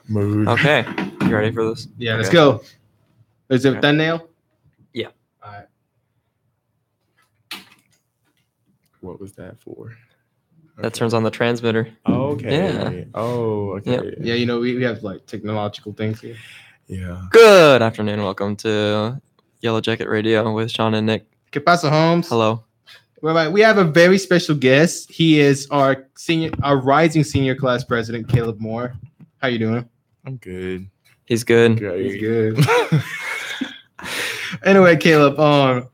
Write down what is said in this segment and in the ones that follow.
Mood. Okay, you ready for this? Yeah, okay. Let's go. Is it Okay. thumbnail? Yeah. All right. What was that for? That turns on the transmitter. Okay. Yeah. Oh, okay. Yep. Yeah, you know, we have like technological things here. Yeah. Good afternoon. Welcome to Yellow Jacket Radio with Shawn and Nick. ¿Qué pasa, Holmes? Hello. Well, we have a very special guest. He is our rising senior class president, Caleb Moore. How you doing? I'm good. He's good. He's good. Anyway, Caleb,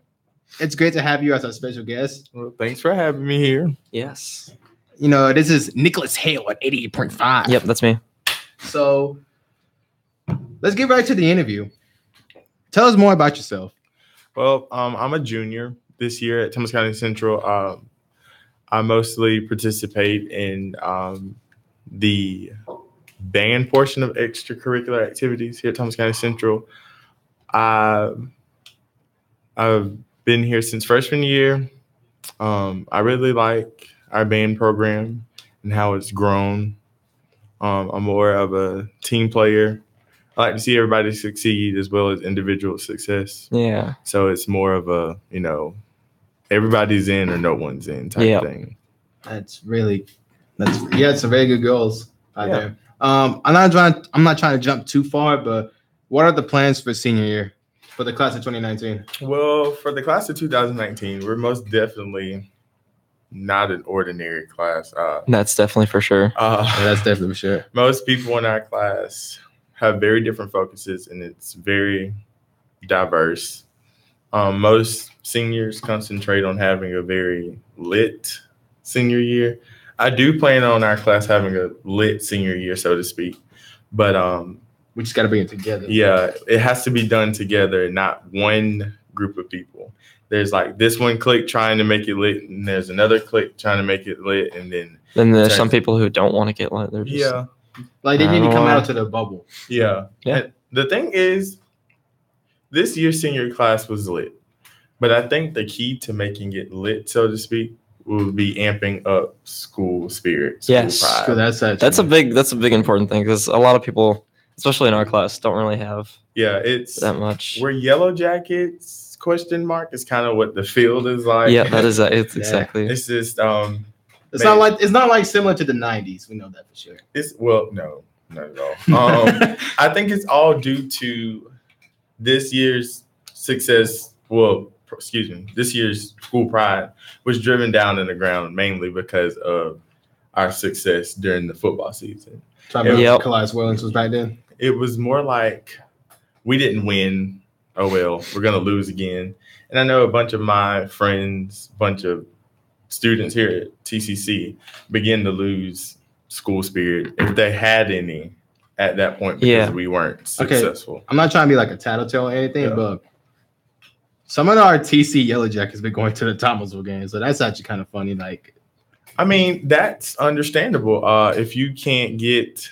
it's great to have you as our special guest. Well, thanks for having me here. Yes. You know, this is Nicholas Hale at 88.5. Yep, that's me. So let's get right to the interview. Tell us more about yourself. Well, I'm a junior this year at Thomas County Central. I mostly participate in the band portion of extracurricular activities here at Thomas County Central. I've been here since freshman year. I really like our band program and how it's grown. I'm more of a team player. I like to see everybody succeed as well as individual success. Yeah. So it's more of a, everybody's in or no one's in type thing. It's some very good goals out there. I'm not trying to jump too far, but what are the plans for senior year for the class of 2019? Well, for the class of 2019, we're most definitely not an ordinary class. That's definitely for sure. That's definitely for sure. Most people in our class have very different focuses, and it's very diverse. Most seniors concentrate on having a very lit senior year. I do plan on our class having a lit senior year, so to speak. But we just got to bring it together. Yeah, it has to be done together, not one group of people. There's like this one clique trying to make it lit, and there's another clique trying to make it lit, and then there's some people who don't want to get lit. They're just, like they need to come out to the bubble. Yeah. And the thing is, this year's senior class was lit, but I think the key to making it lit, so to speak, will be amping up school spirit. Yes, pride. That's a big important thing because a lot of people, especially in our class, don't really have it's that much. We're Yellow Jackets ? Is kind of what the field is like. Yeah, that is it's exactly. It's just it's not like similar to the 90s. We know that for sure. No, not at all. I think it's all due to this year's success. Well, this year's school pride was driven down in the ground mainly because of our success during the football season. Calais Wellings was back then. It was more like we didn't win. Oh, well, we're going to lose again. And I know a bunch of my friends, bunch of students here at TCC begin to lose school spirit if they had any at that point because we weren't successful. Okay. I'm not trying to be like a tattletale or anything, but some of our TC Yellow Jackets been going to the Thomasville games, so that's actually kind of funny. Like, I mean, that's understandable. If you can't get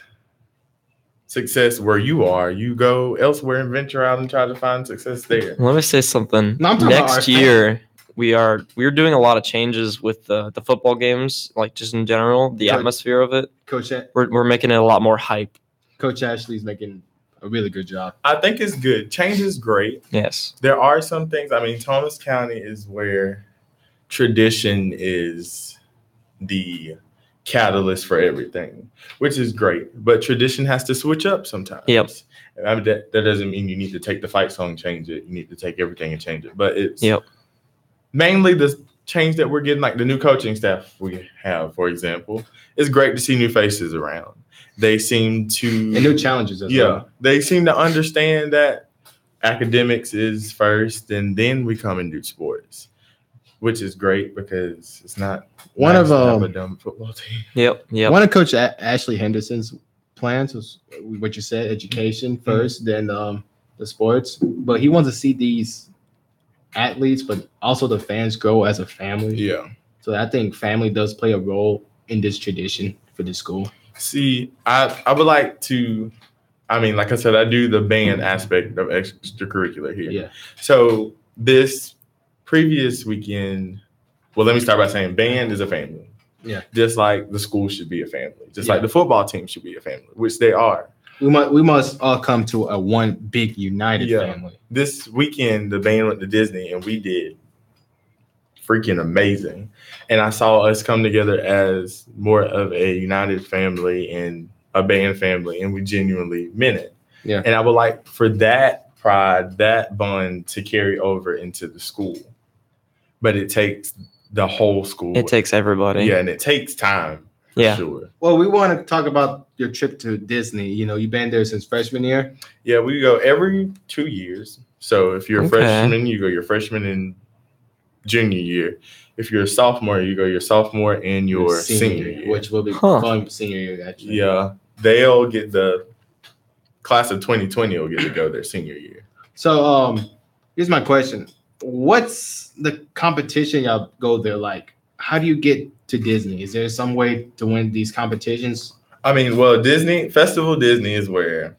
success where you are, you go elsewhere and venture out and try to find success there. Let me say something. Next year, we're doing a lot of changes with the football games, like just in general, the atmosphere of it. We're making it a lot more hype. Coach Ashley's making a really good job. I think it's good. Change is great. Yes. There are some things. I mean, Thomas County is where tradition is the catalyst for everything, which is great. But tradition has to switch up sometimes. Yep. I mean, that doesn't mean you need to take the fight song, change it. You need to take everything and change it. But it's mainly the change that we're getting, like the new coaching staff we have, for example. It's great to see new faces around. They seem to... And new challenges as well. They seem to understand that academics is first, and then we come and do sports, which is great because it's not one of a dumb football team. Yep. One of Coach Ashley Henderson's plans was what you said: education first, then the sports. But he wants to see these athletes, but also the fans grow as a family. Yeah. So I think family does play a role in this tradition for this school. See, I would like to. I mean, like I said, I do the band aspect of extracurricular here. Yeah. So this previous weekend, well, let me start by saying band is a family. Yeah. Just like the school should be a family. Just like the football team should be a family, which they are. We must all come to a one big united family. This weekend, the band went to Disney, and we did freaking amazing. And I saw us come together as more of a united family and a band family, and we genuinely meant it. Yeah. And I would like for that pride, that bond to carry over into the school. But it takes the whole school. It takes everybody. Yeah, and it takes time. For sure. Well, we want to talk about your trip to Disney. You know, you've been there since freshman year. Yeah, we go every 2 years. So if you're a freshman, you go your freshman and junior year. If you're a sophomore, you go your sophomore and your senior year. Which will be fun senior year, actually. Yeah, they'll get the class of 2020 will get to go their senior year. So here's my question. What's the competition y'all go there like? How do you get to Disney? Is there some way to win these competitions? I mean, well, Festival Disney is where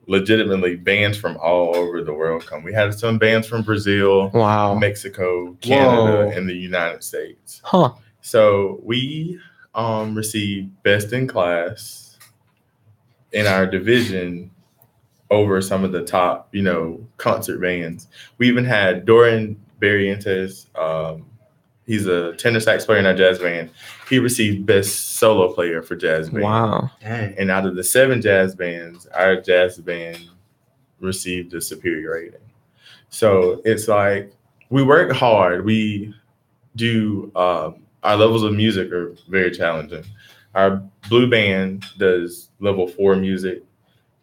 legitimately bands from all over the world come. We had some bands from Brazil, Mexico, Canada, and the United States. So we received best in class in our division over some of the top, concert bands. We even had Dorian Barrientos. He's a tenor sax player in our jazz band. He received best solo player for jazz band. Wow. And out of the 7 jazz bands, our jazz band received a superior rating. So it's like we work hard. We do our levels of music are very challenging. Our blue band does level 4 music,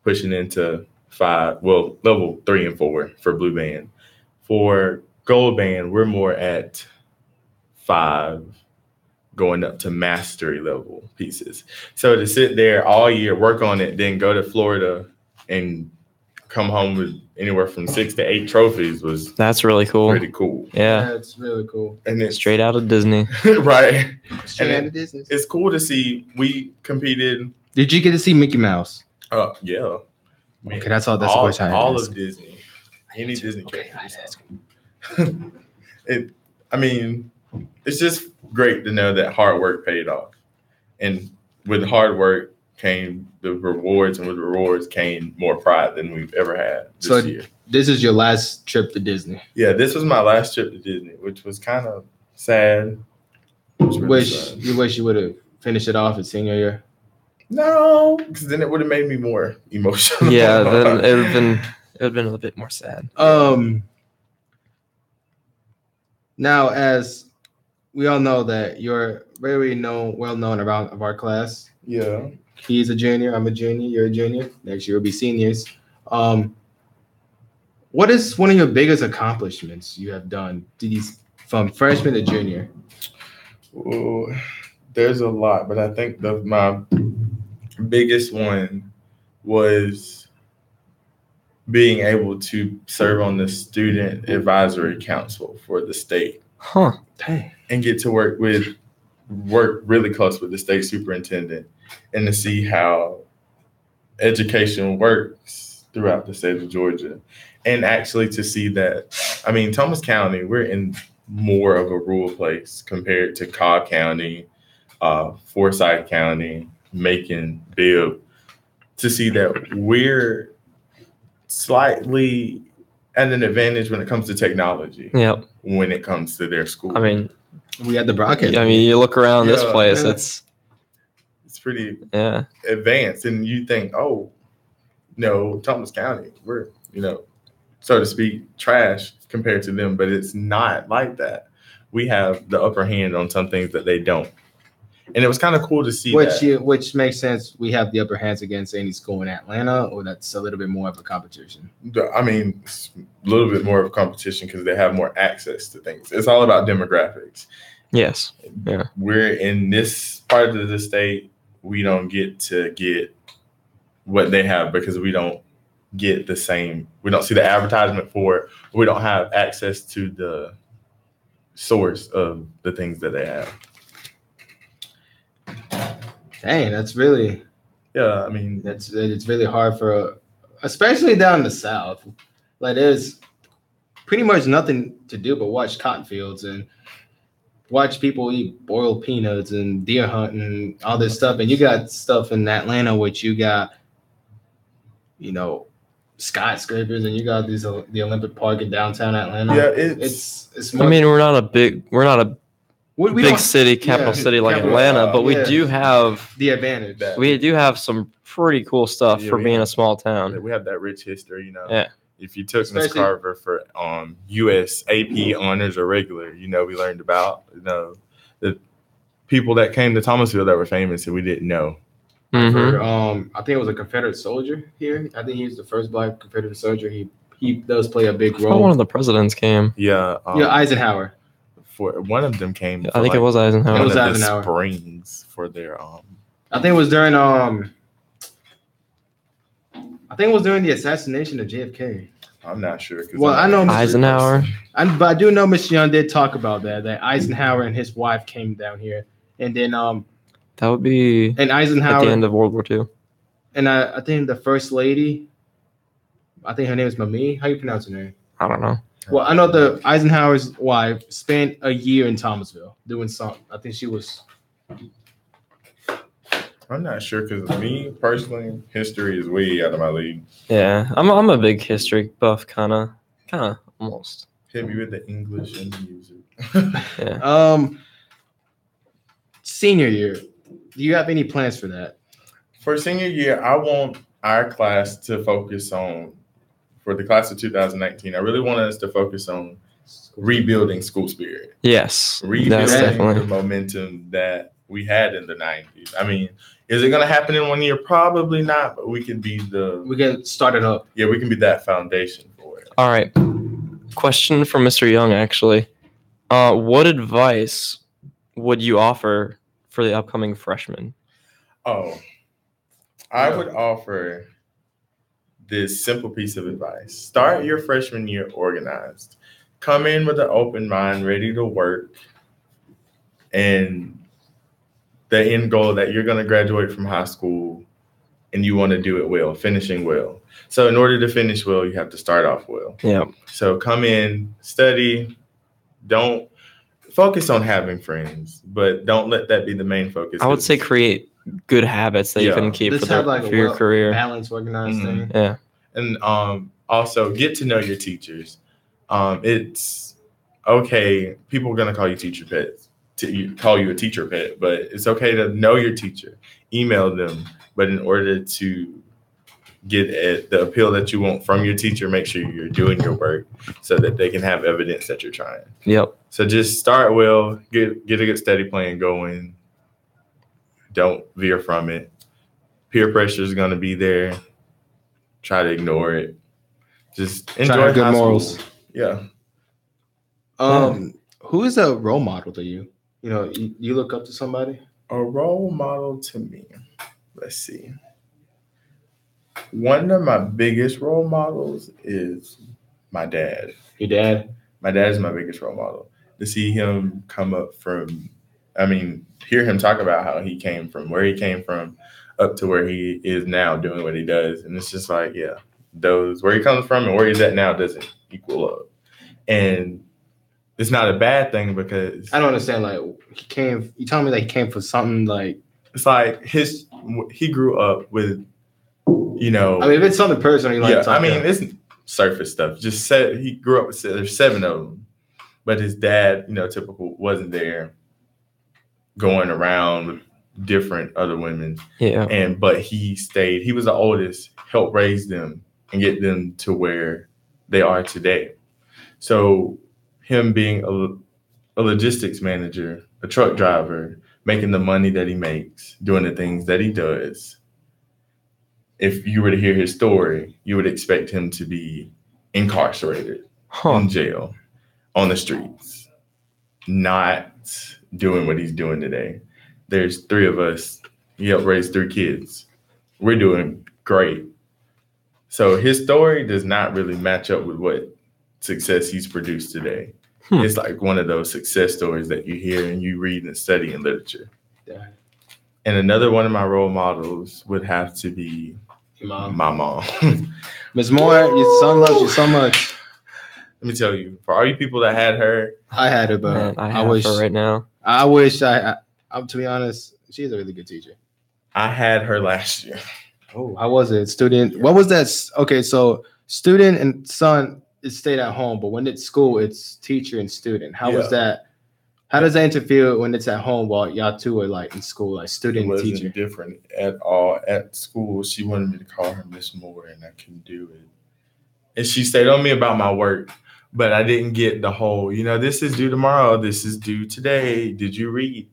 pushing into 5, level 3 and 4 for blue band. For gold band, we're more at 5, going up to mastery level pieces. So to sit there all year, work on it, then go to Florida and come home with anywhere from 6 to 8 trophies that's really cool. Pretty cool. Yeah, that's really cool. And it's straight out of Disney, right? Straight out of Disney. It's cool to see. We competed. Did you get to see Mickey Mouse? Yeah. Okay, that's all. That's the question. All of Disney, any Disney characters. It's just great to know that hard work paid off, and with hard work came the rewards, and with rewards came more pride than we've ever had this year. This is your last trip to Disney. Yeah, this was my last trip to Disney, which was kind of sad. You wish you would have finished it off at senior year. No, because then it would have made me more emotional. Yeah, then it would have been a bit more sad. Now, as we all know that you're very well known around of our class. Yeah. He's a junior. I'm a junior. You're a junior. Next year we'll be seniors. What is one of your biggest accomplishments you have done from freshman to junior? Well, there's a lot, but I think my biggest one was being able to serve on the student advisory council for the state. Dang. And get to work really close with the state superintendent and to see how education works throughout the state of Georgia. And actually to see that, Thomas County, we're in more of a rural place compared to Cobb County, Forsyth County, Macon, Bibb, to see that we're slightly at an advantage when it comes to technology. Yep. When it comes to their school. We had the broadcast. You look around this place, it's pretty advanced. And you think, Thomas County, we're, so to speak, trash compared to them, but it's not like that. We have the upper hand on some things that they don't. And it was kind of cool to see which makes sense. We have the upper hands against any school in Atlanta, or that's a little bit more of a competition. It's a little bit more of a competition because they have more access to things. It's all about demographics. Yes. Yeah. We're in this part of the state. We don't get to get what they have because we don't get the same. We don't see the advertisement for it. We don't have access to the source of the things that they have. Dang, that's really. Yeah, it's really hard especially down in the South. Like there's pretty much nothing to do but watch cotton fields. And watch people eat boiled peanuts and deer hunt and all this stuff. And you got stuff in Atlanta, which you got, skyscrapers, and you got the Olympic Park in downtown Atlanta. Yeah, it's more, I mean, we're not a big city, capital city like Atlanta, but we do have the advantage. We do have some pretty cool stuff for being a small town. We have that rich history, Yeah. If you took Miss Carver for U.S. AP honors or regular, we learned about the people that came to Thomasville that were famous and we didn't know. Mm-hmm. I think it was a Confederate soldier here. I think he's the first Black Confederate soldier. He does play a big role. One of the presidents came. Yeah. Eisenhower. For one of them came. I think it was Eisenhower. It was Eisenhower. Springs for their I think it was during the assassination of JFK. I'm not sure. Well, I know Eisenhower. But I do know Mr. Young did talk about that Eisenhower and his wife came down here, and then that would be Eisenhower at the end of World War II. And I think the first lady, I think her name is Mamie. How you pronounce her name? I don't know. Well, I know the Eisenhower's wife spent a year in Thomasville doing something. I think she was. I'm not sure because me personally, history is way out of my league. Yeah, I'm a big history buff, kind of almost. Hit me with the English and the music. Yeah. Senior year. Do you have any plans for that? For senior year, I want our class to focus on, for the class of 2019, I really want us to focus on rebuilding school spirit. Yes, rebuilding the momentum that we had in the 90s. I mean, is it going to happen in 1 year? Probably not, but we can start it up. Yeah, we can be that foundation for it. All right. Question from Mr. Young, actually. What advice would you offer for the upcoming freshmen? I would offer this simple piece of advice. Start your freshman year organized. Come in with an open mind, ready to work, and the end goal that you're going to graduate from high school and you want to do it well, finishing well. So in order to finish well, you have to start off well. Yeah. So come in, study, don't focus on having friends, but don't let that be the main focus. I would say create good habits that you can keep for your career. Balance, organized thing. Yeah. And also get to know your teachers. It's okay. People are going to call you teacher pets, call you a teacher pet, but it's okay to know your teacher, email them. But in order to get at the appeal that you want from your teacher, make sure you're doing your work so that they can have evidence that you're trying. Yep. So just start well, get a good study plan going. Don't veer from it. Peer pressure is going to be there. Try to ignore it. Just enjoy good morals. Yeah. Who is a role model to you? You look up to somebody? A role model to me. Let's see. One of my biggest role models is my dad. Your dad? My dad is my biggest role model. To see him come up hear him talk about how he came from, where he came from, up to where he is now doing what he does. And it's just like, yeah, where he comes from and where he's at now doesn't equal up. And it's not a bad thing because I don't understand. Like you telling me that he came from something like, it's like he grew up with, if it's something personal, it's surface stuff. Just said he grew up with, there's 7 of them, but his dad, typical, wasn't there going around with different other women. Yeah. But he stayed. He was the oldest, helped raise them and get them to where they are today. So him being a logistics manager, a truck driver, making the money that he makes, doing the things that he does. If you were to hear his story, you would expect him to be incarcerated, in jail, on the streets, not doing what he's doing today. There's 3 of us. He helped raise 3 kids. We're doing great. So his story does not really match up with what success he's produced today. It's like one of those success stories that you hear and you read and study in literature. Yeah. And another one of my role models would have to be my mom. Ms. Moore, your son loves you so much. Let me tell you, for all you people that had her, I had her, but man, I wish her right now. I wish I to be honest, she's a really good teacher. I had her last year. Oh, how was it? Student, what was that? Okay, so student and son is stayed at home, but when it's school, it's teacher and student. How was that? How does that interfere when it's at home while y'all two are like in school, like student and teacher? It wasn't different at all. At school, she wanted me to call her Miss Moore, and I couldn't do it. And she stayed on me about my work, but I didn't get the whole, this is due tomorrow, this is due today. Did you read?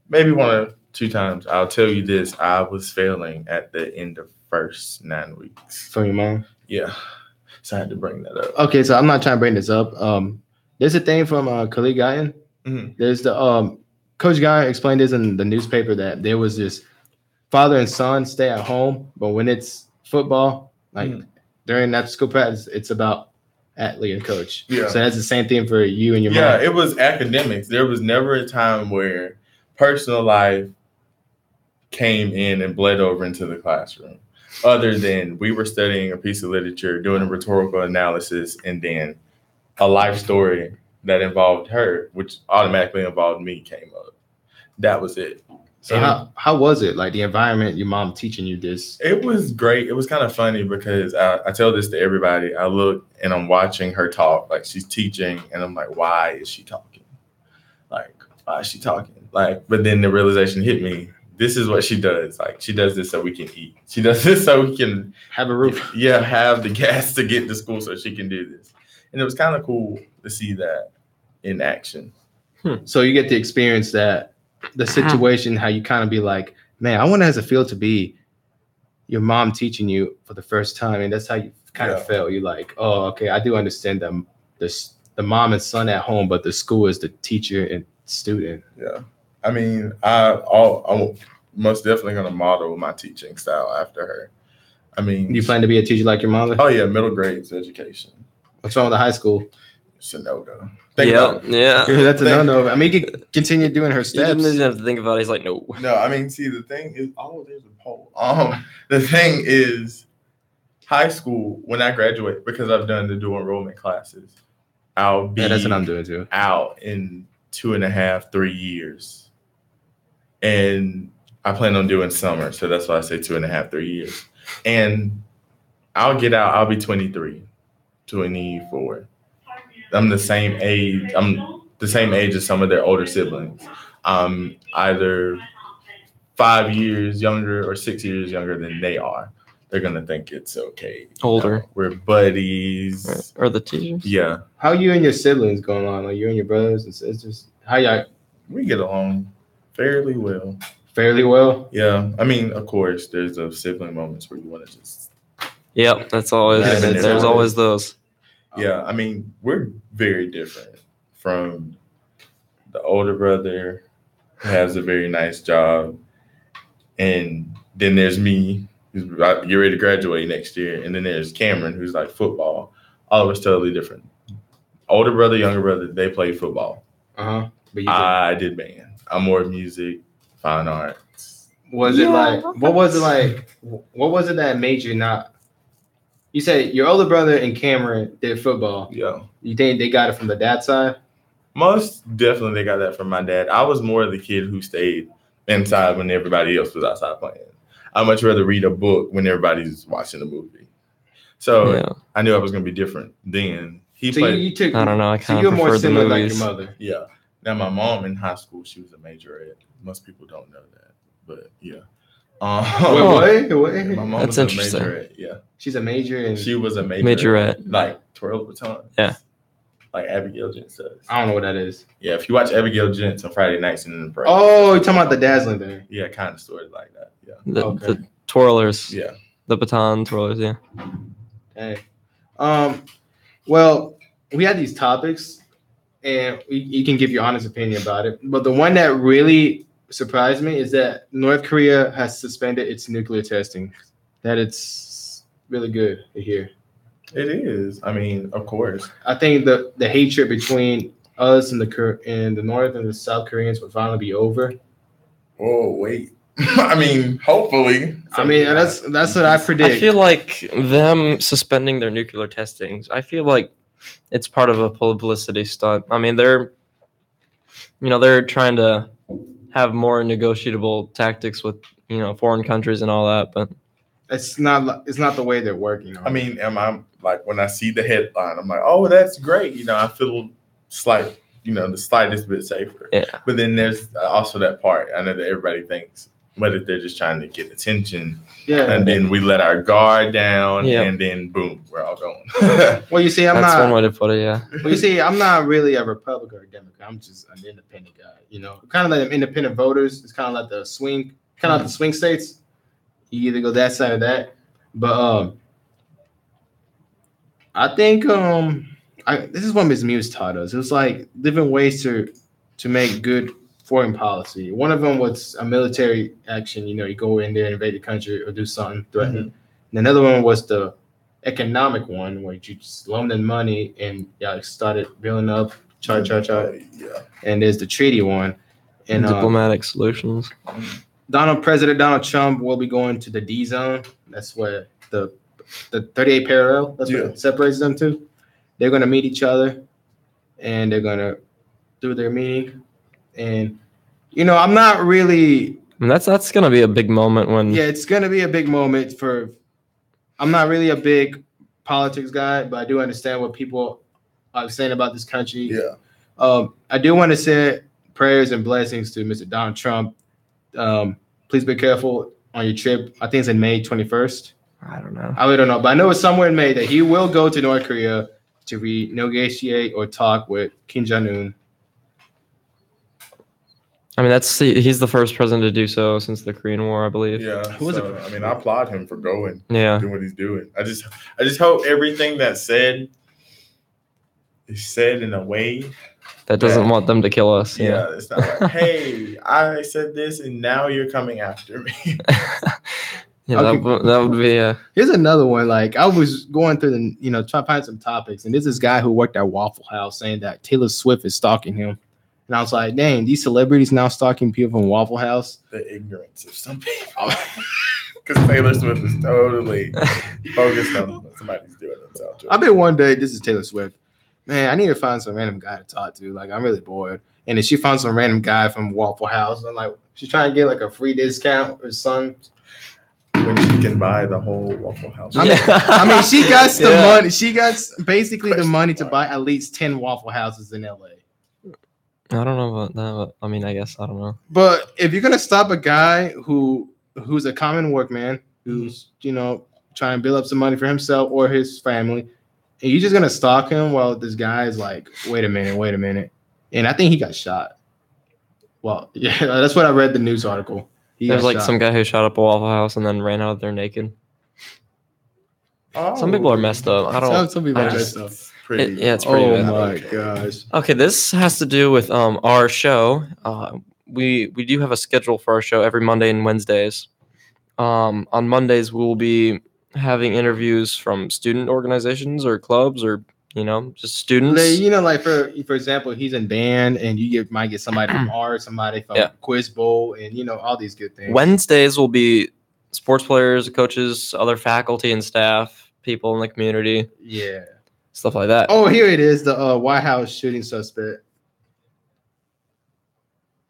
Maybe 1 or 2 times. I'll tell you this, I was failing at the end of first 9 weeks. From your mom? Yeah. So I had to bring that up. Okay, so I'm not trying to bring this up. There's a thing from Khalid Gayan. Mm-hmm. There's the Coach Gayan explained this in the newspaper that there was this father and son stay at home, but when it's football, like during that school practice, it's about athlete and coach. Yeah. So that's the same thing for you and your mom. Yeah, it was academics. There was never a time where personal life came in and bled over into the classroom, other than we were studying a piece of literature, doing a rhetorical analysis, and then a life story that involved her, which automatically involved me, came up. That was it. So how was it, like the environment, your mom teaching you this? It was great. It was kind of funny because I tell this to everybody. I look and I'm watching her talk, like she's teaching, and I'm like, why is she talking? Like, why is she talking? Like, but then the realization hit me. This is what she does. Like, she does this so we can eat. She does this so we can have a roof. Have the gas to get to school so she can do this. And it was kind of cool to see that in action. So you get to experience that, the situation, how you kind of be like, man, I wonder how it feels to be your mom teaching you for the first time. And that's how you kind of felt. You're like, oh, okay, I do understand them. The mom and son at home, but the school is the teacher and student. Yeah. I mean, I'm most definitely going to model my teaching style after her. I mean, you plan to be a teacher like your mother? Oh, yeah, middle grades education. What's wrong with the high school? It's a no-go. Yeah. That's a no-no. I mean, he can continue doing her steps. He doesn't have to think about it. He's like, no. No, I mean, see, the thing is, there's a poll. The thing is, high school, when I graduate, because I've done the dual enrollment classes, I'll be that's what I'm doing too. Out in 2.5, 3 years. And I plan on doing summer, so that's why I say 2.5, 3 years. And I'll get out, I'll be 23, 24. I'm the same age. I'm the same age as some of their older siblings. Either 5 years younger or 6 years younger than they are. They're gonna think it's okay. Older. We're buddies. Right. Or the teachers. Yeah. How you and your siblings going on? Like you and your brothers and sisters? How y'all? We get along fairly well. Fairly well? Yeah. I mean, of course, there's those sibling moments where you want to just. Yep, that's always. There's always those. Yeah, I mean, we're very different from the older brother who has a very nice job. And then there's me, who's about to get ready to graduate next year. And then there's Cameron, who's like football. All of us totally different. Older brother, younger brother, they play football. Uh-huh. I did band. I'm more music, fine arts. What was it that made you not? You said your older brother and Cameron did football. Yeah. You think they got it from the dad side? Most definitely they got that from my dad. I was more the kid who stayed inside when everybody else was outside playing. I'd much rather read a book when everybody's watching a movie. So I knew I was going to be different then. I don't know. I kind of more prefer the movies. like your mother. Yeah. Now, my mom in high school, she was a majorette. Most people don't know that. But, yeah. Wait. My mom That's was interesting. A majorette, yeah. She's a major. And she was a majorette. Majorette. Like twirl batons. Yeah. Like Abigail Gents does. I don't know what that is. Yeah, if you watch Abigail Gents on Friday nights and in the parade. Oh, you're talking about the dazzling thing. Yeah, kind of sort of like that. Yeah. The twirlers. Yeah. The baton twirlers, yeah. Okay. Well, we had these topics, and you can give your honest opinion about it. But the one that really surprised me is that North Korea has suspended its nuclear testing. That it's really good to hear. It is. I mean, of course. I think the hatred between us and the North and the South Koreans would finally be over. Oh, wait. I mean, hopefully. I mean, that's what I predict. I feel like them suspending their nuclear testings, I feel like it's part of a publicity stunt. I mean, they're trying to have more negotiable tactics with foreign countries and all that, but it's not the way they're working. I mean, am I like when I see the headline, I'm like, oh, that's great. I feel the slightest bit safer. Yeah. But then there's also that part. I know that everybody thinks whether they're just trying to get attention. Yeah. And then we let our guard down, yeah. and then boom, we're all going. Well, you see, that's one way to put it. Yeah. Well, you see, I'm not really a Republican or Democrat. I'm just an independent guy. Kind of like them independent voters. It's kind of like the swing states. You either go that side or that. But I think this is what Ms. Muse taught us. It was like different ways to make good foreign policy. One of them was a military action. You go in there, invade the country, or do something threatening. Mm-hmm. And another one was the economic one, where you just loan them money and started building up, charge. Yeah. And there's the treaty one, and diplomatic solutions. President Donald Trump will be going to the D zone. That's where the 38 parallel. That's what separates them two. They're going to meet each other, and they're going to do their meeting. And I'm not really. I mean, that's going to be a big moment when. Yeah, it's going to be a big moment for. I'm not really a big politics guy, but I do understand what people are saying about this country. Yeah. I do want to say prayers and blessings to Mr. Donald Trump. Please be careful on your trip. I think it's in May 21st. I don't know. I really don't know, but I know it's somewhere in May that he will go to North Korea to renegotiate or talk with Kim Jong-un. I mean, he's the first president to do so since the Korean War, I believe. Yeah. I applaud him for going. Yeah. Doing what he's doing. I just hope everything that's said is said in a way that doesn't want them to kill us. Yeah. It's not like, hey, I said this and now you're coming after me. Yeah, okay. that would be. Here's another one. Like I was going through trying to find some topics, and there's this guy who worked at Waffle House saying that Taylor Swift is stalking him. And I was like, dang, these celebrities now stalking people from Waffle House. The ignorance of some people. Because Taylor Swift is totally focused on somebody's doing themselves. I bet one day, this is Taylor Swift. Man, I need to find some random guy to talk to. Like, I'm really bored. And then she found some random guy from Waffle House. I'm like, she's trying to get like a free discount or something. When she can buy the whole Waffle House. I mean, she got the money. She got basically the money to buy at least 10 Waffle Houses in LA. I don't know about that, but I mean, I guess I don't know. But if you're gonna stop a guy who's a common workman, who's trying to build up some money for himself or his family, and you're just gonna stalk him while this guy is like, wait a minute, and I think he got shot. Well, yeah, that's what I read the news article. There's like some guy who shot up a Waffle House and then ran out there naked. Oh. Some people are messed up. Some people are messed up. It's pretty bad. Oh my gosh. Okay, this has to do with our show. We do have a schedule for our show every Monday and Wednesdays. On Mondays, we will be having interviews from student organizations or clubs or just students. Like for example, he's in band, and you might get somebody from art, somebody from Quiz Bowl, and all these good things. Wednesdays will be sports players, coaches, other faculty and staff, people in the community. Yeah. Stuff like that. Oh, here it is. The White House shooting suspect.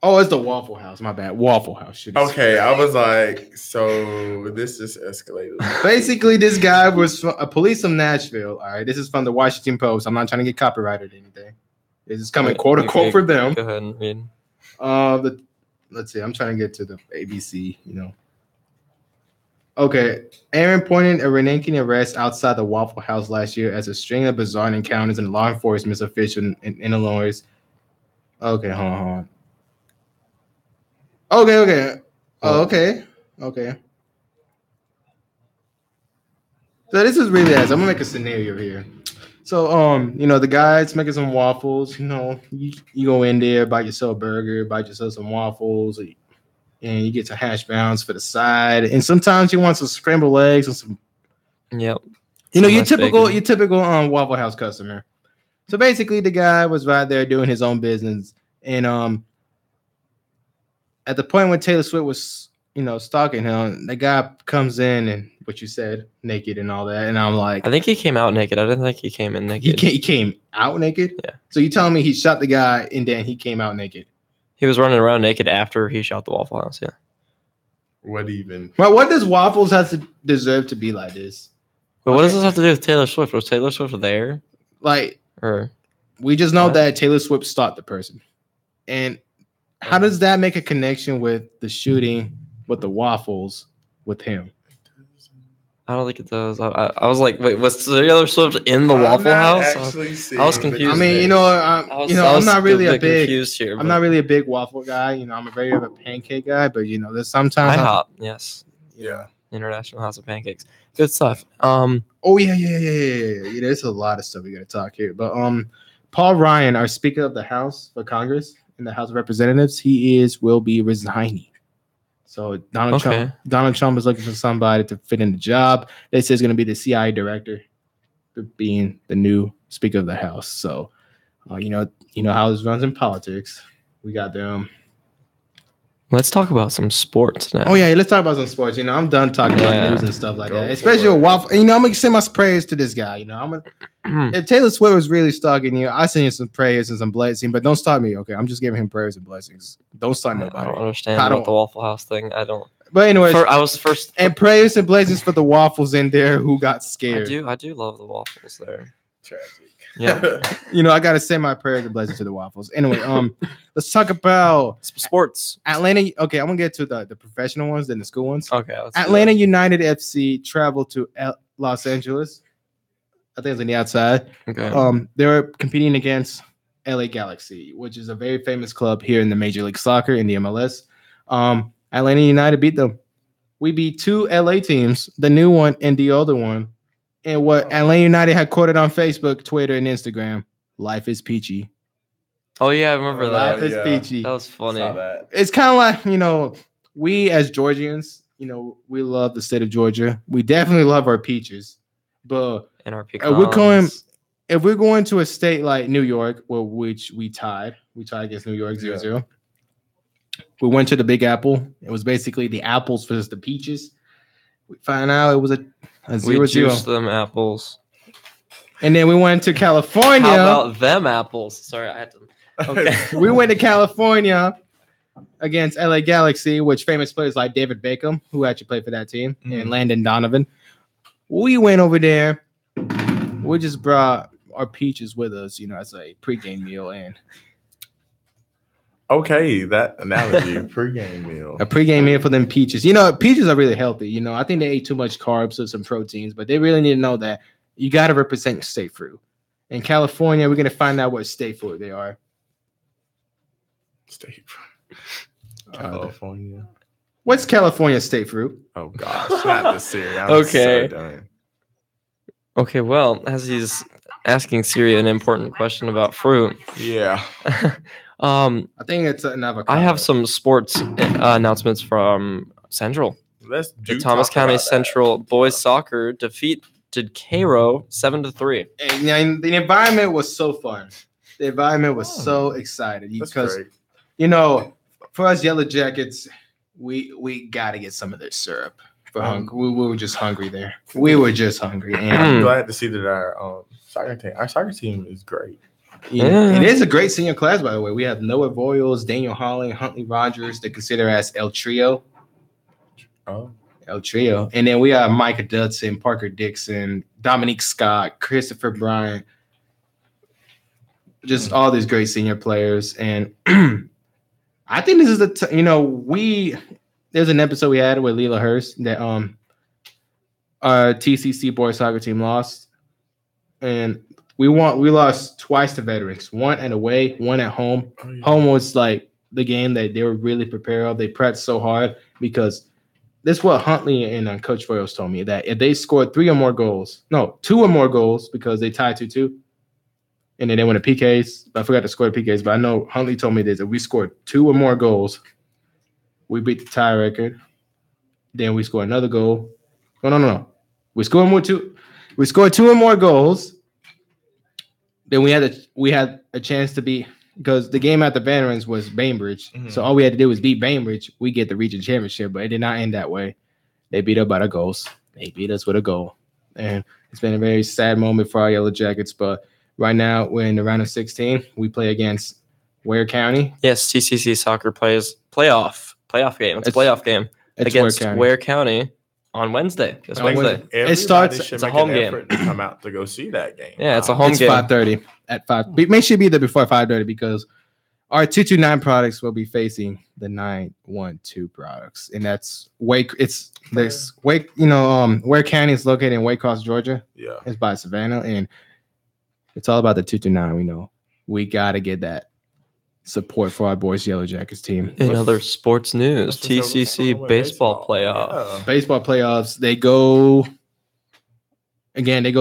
Oh, it's the Waffle House. My bad. Waffle House shooting suspect. I was like, so this is escalated. Basically, this guy was a police from Nashville. All right. This is from the Washington Post. I'm not trying to get copyrighted or anything. This is coming quote unquote for them. Go ahead and read. Let's see. I'm trying to get to the ABC, Okay, Aaron pointed a ranking arrest outside the Waffle House last year as a string of bizarre encounters and law enforcement officials in Illinois. Okay, hold on. Okay. Okay. So this is really I'm gonna make a scenario here. So the guy's making some waffles. You go in there, buy yourself a burger, buy yourself some waffles. And you get some hash browns for the side, and sometimes you want some scrambled eggs and some. Yep. Your typical Waffle House customer. So basically, the guy was right there doing his own business, and at the point when Taylor Swift was stalking him. The guy comes in and what you said, naked and all that, and I'm like, I think he came out naked. I didn't think he came in naked. he came out naked. Yeah. So you telling me he shot the guy and then he came out naked? He was running around naked after he shot the Waffle House. Yeah. What even? Well, what does Waffles have to deserve to be like this? But what does this have to do with Taylor Swift? Was Taylor Swift there? Like, Or we just know What? that Taylor Swift stalked the person, and how does that make a connection with the shooting with the Waffles with him? I don't think it does. I was like, wait, was Taylor Swift in the Waffle House? I was confused. I mean, I'm not really a big confused here. I'm not really a big waffle guy. I'm a very of a pancake guy, but there's sometimes IHOP, yes, Yeah. International House of Pancakes, good stuff. Oh yeah. There's a lot of stuff we gotta talk here, but Paul Ryan, our Speaker of the House for Congress in the House of Representatives, will be resigning. So Donald Trump is looking for somebody to fit in the job. They say it's going to be the CIA director, being the new Speaker of the House. So, you know how this runs in politics. We got them. Let's talk about some sports now. Oh yeah, let's talk about some sports. I'm done talking about news and stuff like that. Especially with waffle. I'm gonna send my prayers to this guy. If Taylor Swift was really stalking you, I send you some prayers and some blessings, but don't stalk me. Okay, I'm just giving him prayers and blessings. Don't stalk I nobody. don't understand about the Waffle House thing. I don't. But anyways, I was first. And prayers and blessings for the waffles in there who got scared. I do love the waffles there. Tragic. Yeah. I gotta send my prayers and blessings to the waffles. Anyway, let's talk about sports. Atlanta. Okay, I'm gonna get to the professional ones, then the school ones. Okay. Atlanta United FC traveled to Los Angeles. I think it's on the outside. Okay. They were competing against LA Galaxy, which is a very famous club here in the Major League Soccer in the MLS. Atlanta United beat them. We beat two LA teams, the new one and the older one. And what Atlanta United had quoted on Facebook, Twitter, and Instagram, life is peachy. Oh, yeah, I remember that. Life is peachy. That was funny. It's kind of like, we as Georgians, we love the state of Georgia. We definitely love our peaches. But and our if we're going to a state like New York, which we tied against New York 0-0. We went to the Big Apple. It was basically the apples versus the peaches. We found out it was a 0-0. We juiced them apples. And then we went to California. How about them apples? Sorry, I had to. Okay. We went to California against LA Galaxy, which famous players like David Beckham, who actually played for that team, and Landon Donovan. We went over there. We just brought our peaches with us, as a pregame meal. And okay, that analogy, pregame meal. A pregame meal for them peaches. Peaches are really healthy. I think they ate too much carbs or some proteins, but they really need to know that you got to represent state fruit. In California, we're going to find out what state fruit they are. State fruit. California. What's California state fruit? Oh, gosh. Not this serious. Okay. So done. Okay, well, as he's asking Siri an important question about fruit. Yeah. I think it's an avocado. I have some sports announcements from Central. Let's do the Thomas County Central boys soccer defeated Cairo 7-3. And the environment was so fun. The environment was so excited because, for us Yellow Jackets, we got to get some of this syrup. We were just hungry there. We were just hungry. And I'm glad to see that our soccer team is great. It is a great senior class, by the way. We have Noah Voyles, Daniel Holling, Huntley Rogers. They consider as El Trio. Oh. El Trio. And then we have Micah Dudson, Parker Dixon, Dominique Scott, Christopher Bryant. Just all these great senior players. And I think this is there's an episode we had with Leela Hurst that our TCC boys soccer team lost. And we lost twice to veterans, one at away, one at home. Oh, yeah. Home was like the game that they were really prepared of. They prepped so hard because this is what Huntley and Coach Voyles told me, that if they scored 2 or more goals, because they tied 2-2, and then they went to PKs. I forgot to score the PKs, but I know Huntley told me this. If we scored 2 or more goals, we beat the tie record. Then we scored another goal. No. We scored 2 or more goals. Then we had a chance to beat because the game at the Veterans was Bainbridge. Mhm. So all we had to do was beat Bainbridge. We get the region championship, but it did not end that way. They beat us by the goals. They beat us with a goal. And it's been a very sad moment for our Yellow Jackets. But right now, we're in the round of 16. We play against Ware County. Yes, TCC soccer plays playoff game. It's a playoff game against Ware County on Wednesday. This Wednesday. It starts. It's a home game. To come out to go see that game. Yeah, it's a home It's game. 5:30 at 5. Make sure you be there before 5:30 because our 229 products will be facing the 912 products, and that's Wake. It's this Wake. Ware County is located in Waycross, Georgia. Yeah, It's by Savannah, and it's all about the 229. We know we gotta get that support for our boys Yellow Jackets team. In other sports news, TCC baseball playoff. Yeah. Baseball playoffs. They go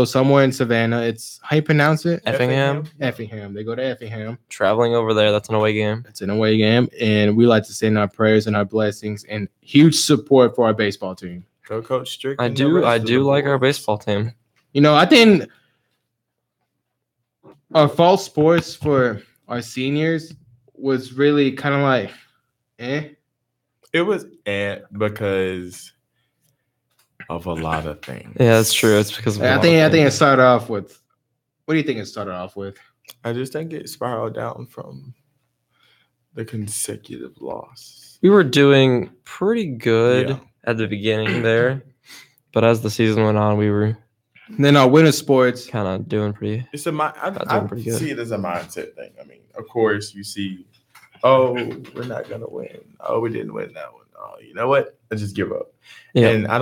somewhere in Savannah. It's how you pronounce it? Effingham. Effingham. They go to Effingham. Traveling over there. That's an away game. It's an away game, and we like to send our prayers and our blessings and huge support for our baseball team. Go Coach Strick. I do like our baseball team. I think our fall sports for our seniors was really kind of like, It was because of a lot of things. Yeah, that's true. It's because of I think it started off with. What do you think it started off with? I just think it spiraled down from the consecutive loss. We were doing pretty good at the beginning there, but as the season went on, we were Then our winter sports. kind of doing pretty. It's I pretty good. see it as a mindset thing. I mean, of course, you see, oh, we're not gonna win. Oh, we didn't win that one. Oh, you know what? I just give up. Yeah. And I'm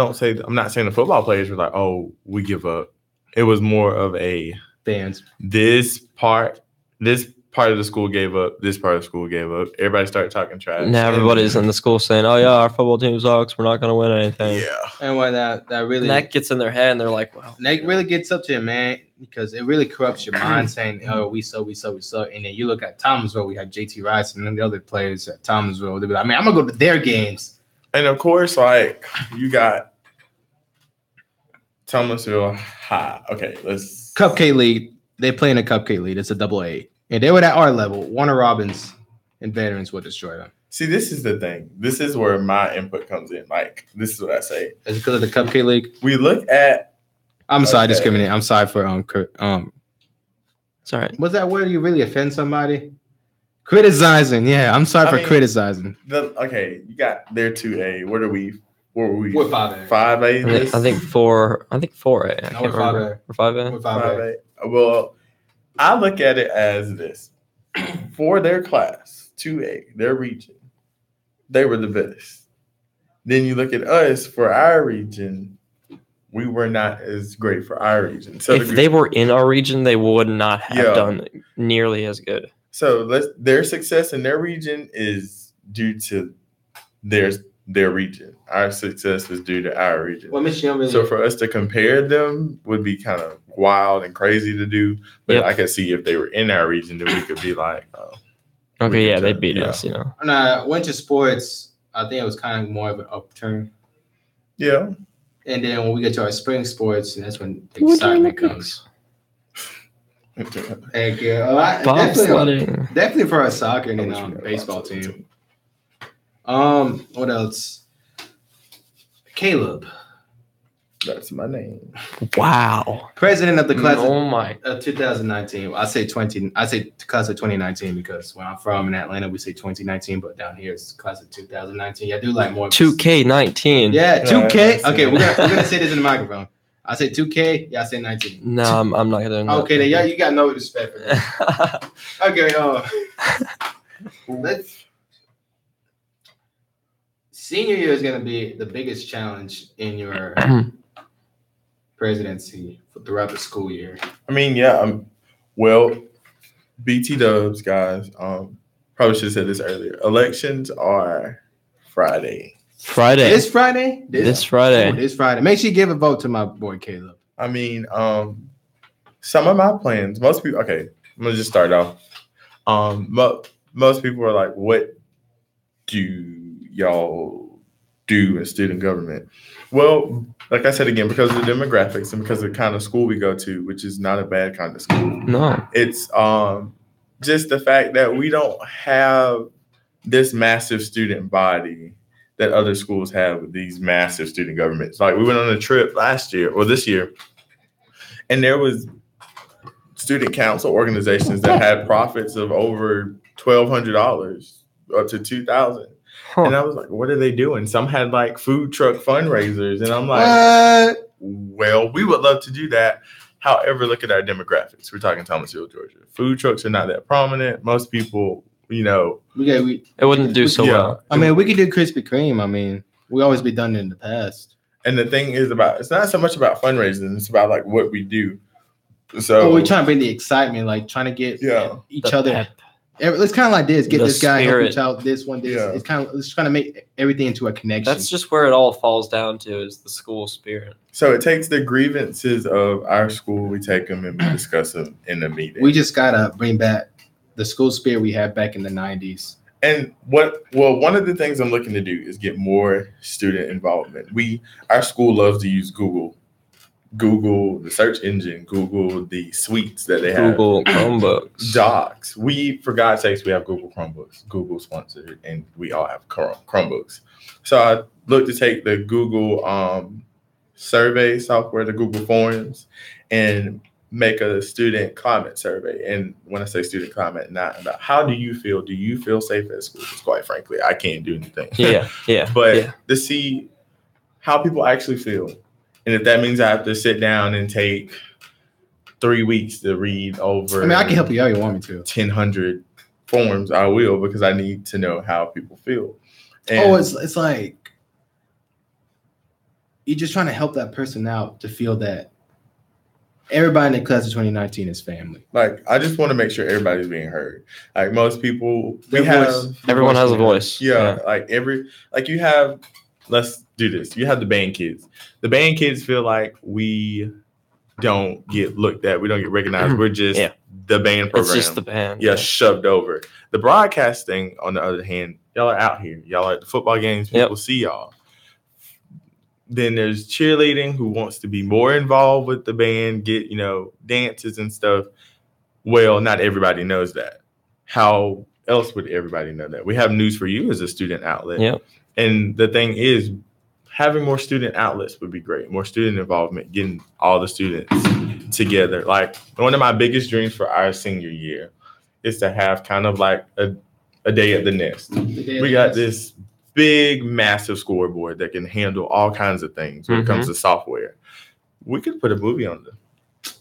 not saying the football players were like, oh, we give up. It was more of a Fans. this part of the school gave up. This part of the school gave up. Everybody started talking trash. Now everybody's in the school saying, "Oh yeah, our football team sucks. We're not going to win anything." Yeah. And when that really And that gets in their head, and they're like, "Wow." that really gets up to you, man, because it really corrupts your mind saying, "Oh, we suck." And then you look at Thomasville, we had JT Rice, and then the other players at Thomasville. They'll be like, "Man, I'm gonna go to their games." And of course, like you got Thomasville High. Okay, let's Cupcake League. They play in a Cupcake League. It's a AA. And they were at our level. Warner Robins and Veterans will destroy them. see. This is the thing. This is where my input comes in. Like this is what I say. Is it because of the Cupcake League? We look at. I'm sorry, Okay. discriminate. I'm sorry for It's all right. Was that where you really offend somebody? Criticizing. Yeah, I'm sorry for criticizing. Okay, you got their 2A. What are we? What were we? We're 5A. 5A. I think 4A. I can't we're remember. We're 5A. We're 5A. 5A. Well, I look at it as this: for their class, 2A, their region, they were the best. Then you look at us for our region, we were not as great for our region. So If they were in our region, they would not have Yeah. done nearly as good. So their success in their region is due to their region. Our success is due to our region. Well, Miss Young really, So for us to compare them would be kind of wild and crazy to do. But Yep. I could see if they were in our region, then we could be like, oh, Okay, yeah, could they tell. beat Yeah. us, when I went to sports, I think it was kind of more of an upturn. yeah. And then when we get to our spring sports, and that's when the excitement comes. Heck yeah. Bobsledding. Definitely for our soccer and I then wish we had baseball bobsled team. too. What else? Caleb, That's my name. Wow. president of the class Oh my. of 2019. I say class of 2019 because where I'm from in Atlanta, we say 2019, but down here it's class of 2019. I do like more. 2K19. Yeah, 2K. Yeah, Okay, we're gonna say this in the microphone. I say 2K. Yeah, I say 19. No, I'm not gonna. do Okay, then yeah, you got no respect for that. that. Okay, let's. Senior year is going to be the biggest challenge in your presidency throughout the school year. I mean, yeah. Well, BT Dubs, guys. Probably should have said this earlier. Elections are Friday. Friday. This Friday? This Friday. This Friday. Make sure you give a vote to my boy Caleb. I mean, some of my plans. Most people. Okay, I'm gonna just start off. Most people are like, "What do y'all do in student government?" Well, like I said again, because of the demographics and because of the kind of school we go to, which is not a bad kind of school. No. It's just the fact that we don't have this massive student body that other schools have with these massive student governments. Like we went on a trip last year or this year, and there was student council organizations that had profits of over $1,200 up to $2,000. And I was like, what are they doing? Some had like food truck fundraisers. And I'm like, well, we would love to do that. However, look at our demographics. We're talking Thomasville, Georgia. Food trucks are not that prominent. Most people, it wouldn't do so well. I mean, we could do Krispy Kreme. I mean, we always be done in the past. And the thing is it's not so much about fundraising. It's about like what we do. So we're trying to bring the excitement, like trying to get each other. Pep. It's kind of like this. Get this guy, help each out. This one, this. Yeah. It's trying to make everything into a connection. That's just where it all falls down to is the school spirit. So it takes the grievances of our school. We take them and we discuss them in the meeting. We just gotta bring back the school spirit we had back in the 90s. And one of the things I'm looking to do is get more student involvement. Our school loves to use Google, the search engine, Google the suites that they have. Google Chromebooks. Docs. For God's sakes, we have Google Chromebooks. Google sponsored, and we all have Chromebooks. So I looked to take the Google survey software, the Google Forms, and make a student climate survey. And when I say student climate, not about how do you feel? Do you feel safe at school? Because quite frankly, I can't do anything. Yeah. But to see how people actually feel. And if that means I have to sit down and take 3 weeks to read over. I mean, I can help you out if you want me to. 1,000 forms, I will, because I need to know how people feel. And it's like you're just trying to help that person out to feel that everybody in the class of 2019 is family. Like, I just want to make sure everybody's being heard. Like most people, everyone has a voice. Yeah. Let's do this. You have the band kids. The band kids feel like we don't get looked at. We don't get recognized. We're just the band program. It's just the band. Yeah, shoved over. The broadcasting, on the other hand, y'all are out here. Y'all are at the football games. People see y'all. Then there's cheerleading, who wants to be more involved with the band, get, dances and stuff. Well, not everybody knows that. How else would everybody know that? We have news for you as a student outlet. Yep. And the thing is, having more student outlets would be great. More student involvement, getting all the students together. Like, one of my biggest dreams for our senior year is to have kind of like a day at the nest. We got this big, massive scoreboard that can handle all kinds of things when it comes to software. We could put a movie on them.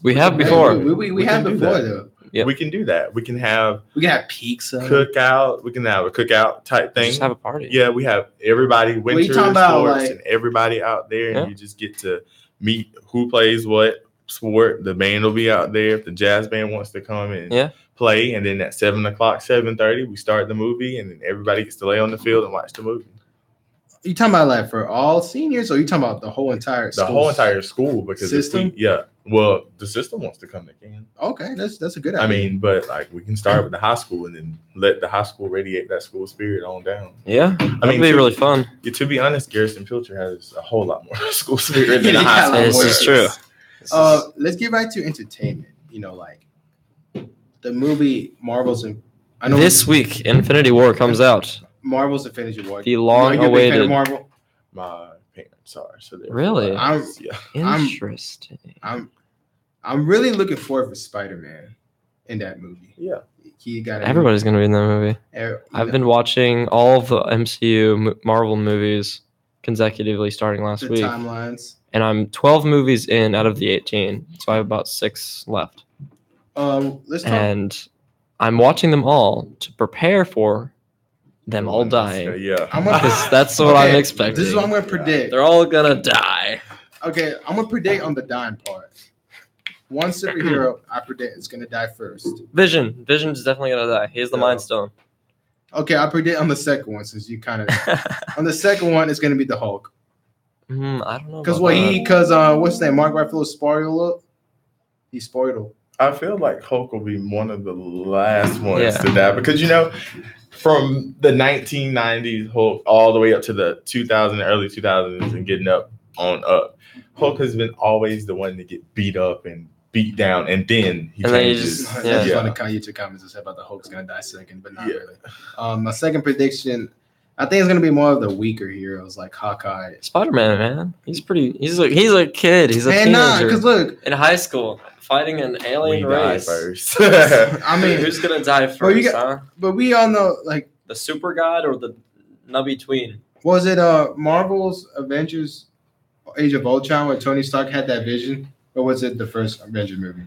We have before. We have before, though. Yep. We can do that. We can have pizza, cookout. We can have a cookout type thing. Just have a party. Yeah, we have everybody, winter sports, and everybody out there, and you just get to meet who plays what sport. The band will be out there if the jazz band wants to come and play, and then at 7:00, 7:30, we start the movie, and then everybody gets to lay on the field and watch the movie. You talking about like for all seniors, or you talking about the whole entire school? The whole entire school, because system. Well, the system wants to come, they can. Okay, that's a good idea. I mean, but like we can start with the high school and then let the high school radiate that school spirit on down. Yeah, that'd be really fun. To be honest, Garrison Pilcher has a whole lot more school spirit than the high school. This is true. Let's get right to entertainment. Like the movie Marvel's. I know this week, Infinity War comes out. Marvel's Infinity War. The long-awaited. Marvel. My parents are, so really. Interesting. I'm really looking forward for Spider-Man in that movie. Yeah, everybody's gonna be in that movie. I've been watching all of the MCU Marvel movies consecutively starting last week. Timelines. And I'm 12 movies in out of the 18, so I have about 6 left. And I'm watching them all to prepare for them all dying. Because that's what I'm expecting. This is what I'm going to predict. They're all going to die. Okay, I'm going to predict on the dying part. One superhero I predict is going to die first. Vision. Vision's definitely going to die. He has the Mind Stone. Okay, I predict on the second one, since you kind of... on the second one, it's going to be the Hulk. I don't know. Because what's his name? Mark Ruffalo's spoiled. He's spoiled. I feel like Hulk will be one of the last ones to die, because from the 1990s Hulk all the way up to the 2000 early 2000s and getting up on up, Hulk has been always the one to get beat up and beat down, and then he And then he changes. just- That's Yeah. funny. Kanye took comments and said about the Hulk's gonna die second, but not really. My second prediction, I think it's gonna be more of the weaker heroes like Hawkeye. Spider-Man, man. He's a kid. He's a teenager because look, in high school fighting an We alien die race. first. I mean, Who's gonna die first, Well, you huh? but we all know, like, The super god or the nubby tween? was it Marvel's Avengers Age of Ultron where Tony Stark had that vision, or was it the first Avenger movie?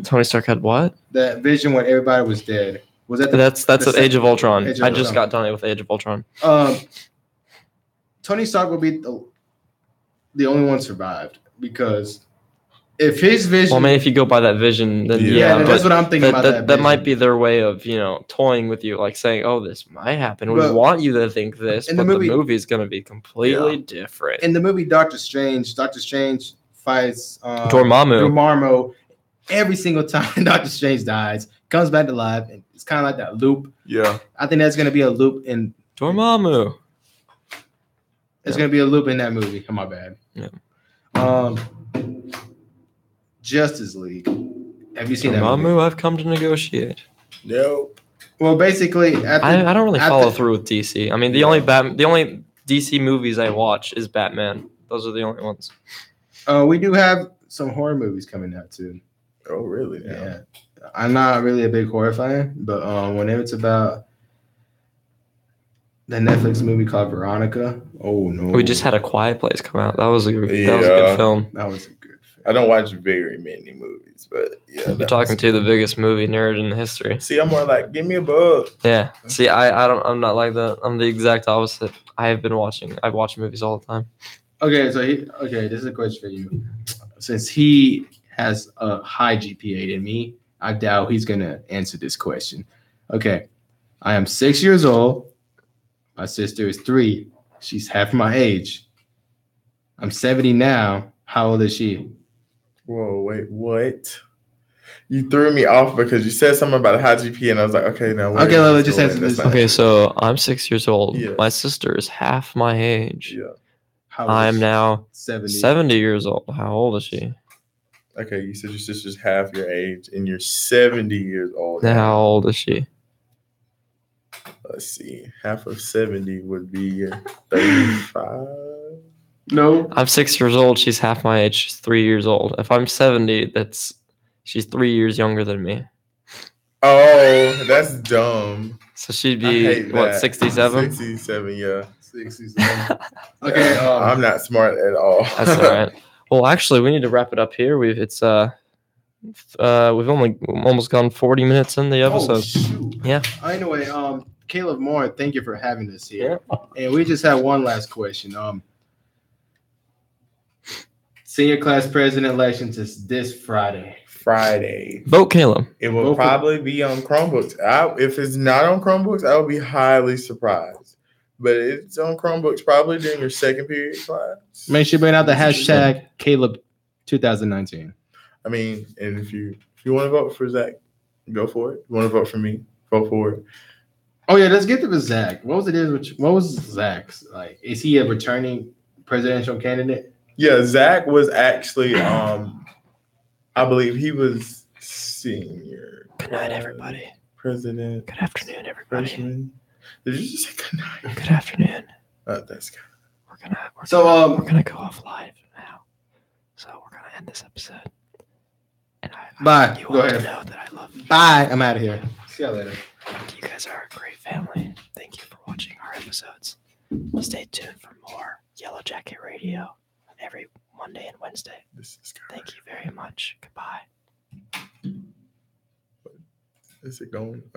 Tony Stark had what? That vision when everybody was dead. Was that That's the at Age of Ultron. Age of I just Ultron. got done with Age of Ultron. Tony Stark will be the only one survived because if his vision, Well, I mean, if you go by that vision, then Yeah, yeah, that's but what I'm thinking about. that vision. might be their way of toying with you, like saying, "Oh, this might happen. We But want you to think this, in but the the movie- movie's gonna be completely different." in the movie Doctor Strange. Doctor Strange fights Dormammu. every single time Doctor Strange dies, comes back to life, and it's kind of like that loop. Yeah. I think that's going to be a loop in. Dormammu. It's going to be a loop in that movie. Oh, my bad. Yeah. Justice League. Have you seen that Dormammu, movie? I've come to negotiate. Nope. Well, basically, I don't really at follow the- through with DC. I mean, the only DC movies I watch is Batman. Those are the only ones. we do have some horror movies coming out too. Oh, really? Yeah. I'm not really a big horror fan, but whenever it's about the Netflix movie called Veronica, oh no, We just had A Quiet Place come out. That was a good Yeah. film. that was a good film. I don't watch very many movies, but yeah. You're talking to the biggest movie nerd in history. See, I'm more like, give me a book. Yeah. See, I'm not like that. I'm the exact opposite. I've watched movies all the time. Okay, this is a question for you. Since he has a high GPA than me, I doubt he's gonna answer this question. Okay, I am 6 years old. My sister is 3. She's half my age. I'm 70 now. How old is she? Whoa, wait, what? You threw me off because you said something about a high GP, and I was like, okay, now. Okay, let's just answer this. Okay, so I'm 6 years old. Yes. My sister is half my age. Yeah. How old I'm is now 70. 70 years old. How old is she? Okay, you said your sister's half your age, and you're 70 years old. How old is she? Let's see. Half of 70 would be 35. No. I'm 6 years old. She's half my age. She's 3 years old. If I'm 70, she's 3 years younger than me. Oh, that's dumb. So she'd I be hate what, that. 67? 67, yeah. 67. Okay. I'm not smart at all. That's all right. Well, actually, we need to wrap it up here. We've only almost gone 40 minutes in the episode. Oh, shoot. Yeah. Anyway, Caleb Moore, thank you for having us here. And we just have one last question. Senior class president elections is this Friday. Vote Caleb. It will Vote for- probably be on Chromebooks. If it's not on Chromebooks, I will be highly surprised. But it's on Chromebooks probably during your second period class. Make sure you bring out the hashtag Caleb 2019. I mean, and if you want to vote for Zach, go for it. You want to vote for me, vote for it. Oh yeah, let's get to Zach. What was Zach's like? Is he a returning presidential candidate? Yeah, Zach was actually, I believe he was senior. Good night, everybody. President. Good afternoon, everybody. Freshman. Did you just say good night? Good afternoon. That's good. We're gonna go off live now. So we're gonna end this episode. And Bye. You Go all to ahead. know that I love you. Bye. I'm out of here. See you later. You guys are a great family. Thank you for watching our episodes. Stay tuned for more Yellow Jacket Radio every Monday and Wednesday. This is good. Thank you very much. Goodbye. Is it going? Okay.